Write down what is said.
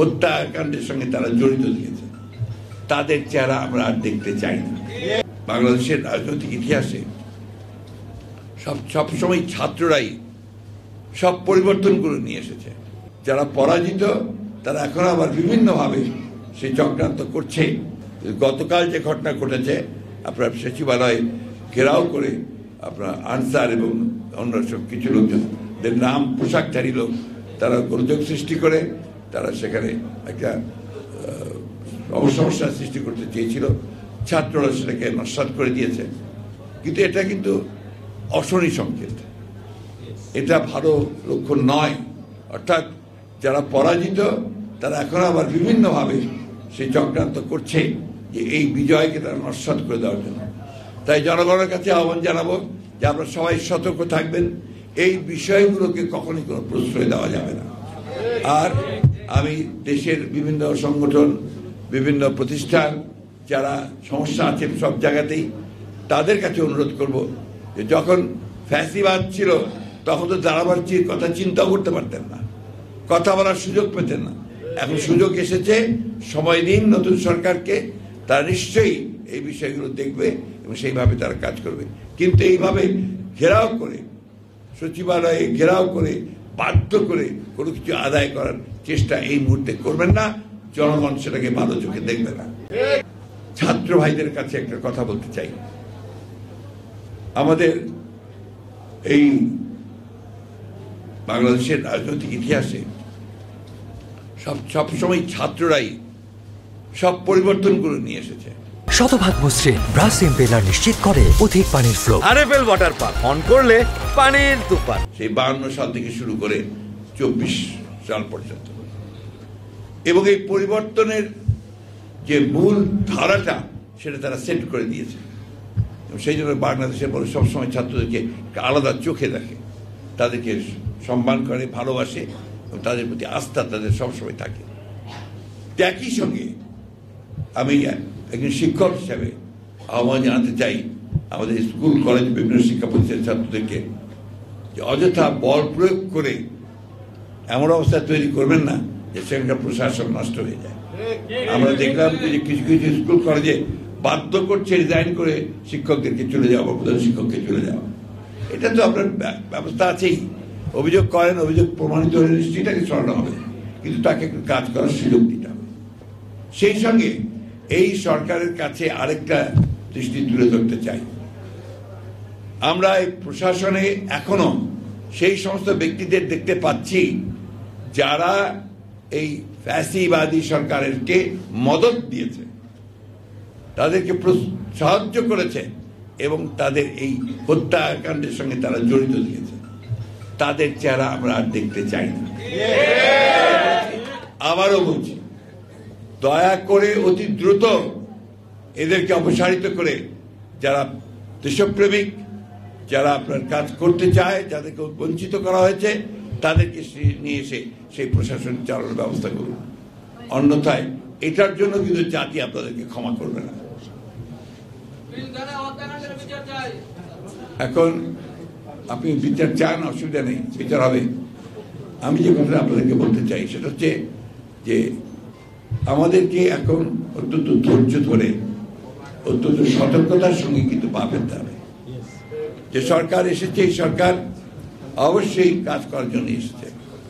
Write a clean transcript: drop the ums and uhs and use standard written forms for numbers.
হত্যাকাণ্ডের সঙ্গে তারা জড়িত দিয়েছে, তাদের চেহারা আমরা আর দেখতে চাই না। বাংলাদেশের রাজনৈতিক ইতিহাসে সবসময় ছাত্ররাই সব পরিবর্তন করে নিয়ে এসেছে। যারা পরাজিত তারা এখন আবার বিভিন্নভাবে সেই চক্রান্ত করছে। গতকাল যে ঘটনা ঘটেছে, আপনার সচিবালয় ঘেরাও করে আপনার আনসার এবং অন্য সব কিছু লোকজনদের নাম পোশাকধারী লোক তারা গোলযোগ সৃষ্টি করে তারা সেখানে একটা সমস্যার সৃষ্টি করতে চেয়েছিল। ছাত্ররা সেটাকে নস্যাৎ করে দিয়েছে। কিন্তু এটা কিন্তু অশনি সংকেত, এটা ভালো লক্ষণ নয়। অর্থাৎ যারা পরাজিত তারা এখন আবার বিভিন্নভাবে সেই চক্রান্ত করছে যে এই বিজয়কে তারা নস্যাৎ করে দেওয়ার জন্য। তাই জনগণের কাছে আহ্বান জানাবো যে আপনারা সবাই সতর্ক থাকবেন, এই বিষয়গুলোকে কখনই কোনো প্রশ্রয় দেওয়া যাবে না। আর আমি দেশের বিভিন্ন সংগঠন, বিভিন্ন প্রতিষ্ঠান যারা সমস্যা আছে সব জায়গাতেই, তাদের কাছে অনুরোধ করব যে যখন ফ্যাসিবাদ ছিল তখন তো দাঁড়াবার কথা চিন্তা করতে পারতেন না, কথা বলার সুযোগ পেতেন না। এখন সুযোগ এসেছে, সময় দিন নতুন সরকারকে, তারা নিশ্চয়ই এই বিষয়গুলো দেখবে এবং সেইভাবে তারা কাজ করবে। কিন্তু এইভাবে ঘেরাও করে, সচিবালয়ে ঘেরাও করে, বাধ্য করে কোনো কিছু আদায় করার চেষ্টা এই মুহূর্তে করবেন না। জনগণ সেটাকে ভালো চোখে দেখবে না। ছাত্র ভাইদের কাছে একটা কথা বলতে চাই, আমাদের এই বাংলাদেশের রাজনৈতিক ইতিহাসে সবসময় ছাত্ররাই সব পরিবর্তন করে নিয়ে এসেছে। শতভাগ মসৃণ ব্রাশ ইম্পেলার নিশ্চিত করে অধিক পানির flow. RFL water pump on করলে পানির তুফান। সেই 52 সাল থেকে শুরু করে 24 সাল পর্যন্ত, এবং এই পরিবর্তনের যে মূল ধারাটা সেটা তারা সেট করে দিয়েছে। সেই জন্য বাংলাদেশের বলে সবসময় ছাত্রদেরকে আলাদা চোখে দেখে, তাদেরকে সম্মান করে, ভালোবাসে এবং তাদের প্রতি আস্থা তাদের সবসময় থাকে। একই সঙ্গে আমি একজন শিক্ষক হিসাবে আহ্বান জানাতে চাই আমাদের স্কুল কলেজ বিভিন্ন শিক্ষা প্রতিষ্ঠানের ছাত্রদেরকে যে অযথা বল প্রয়োগ করে এমন অবস্থা তৈরি করবেন না যে সেখানকার প্রশাসন নষ্ট হয়ে যায়। আমরা দেখলাম যে কিছু কিছু স্কুল কলেজে বাধ্য করছে রিজাইন করে শিক্ষকদেরকে চলে যাওয়া, প্রধান শিক্ষককে চলে যাওয়া। এটা তো আপনার ব্যবস্থা আছেই, অভিযোগ করেন, অভিযোগ প্রমাণিত হলে নিশ্চয়ই তাকে সরানো হবে, কিন্তু তাকে একটু কাজ করার সুযোগ দিতে হবে। সেই সঙ্গে এই সরকারের কাছে আরেকটা দৃষ্টি তুলে ধরতে চাই, আমরা এই প্রশাসনে এখনো সেই সমস্ত ব্যক্তিদের দেখতে পাচ্ছি যারা এই ফ্যাসিবাদী সরকারকে মদত দিয়েছে, তাদেরকে সাহায্য করেছে এবং তাদের এই হত্যাকাণ্ডের সঙ্গে তারা জড়িত দিয়েছে, তাদের চেহারা আমরা আর দেখতে চাই না। আবারও বলছি, দয়া করে অতি দ্রুত এদেরকে অপসারিত করে যারা দেশপ্রেমিক, যারা আপনার কাজ করতে চায়, যাদেরকে বঞ্চিত করা হয়েছে, তাদেরকে নিয়ে এসে সেই প্রশাসন চালানোর ব্যবস্থা করুন। অন্যথায় এটার জন্য কিন্তু জাতি আপনাদেরকে ক্ষমা করবে না। এখন আপনি বিচার চান, অসুবিধা নেই, বিচার হবে। আমি যে কথাটা আপনাদেরকে বলতে চাই সেটা হচ্ছে যে আমাদেরকে এখন অত্যন্ত ধৈর্য ধরে অত্যন্ত সতর্কতার সঙ্গে কিন্তু পা ফেলতে হবে। যে সরকার এসেছে, এই সরকার অবশ্যই কাজ করার জন্য এসেছে।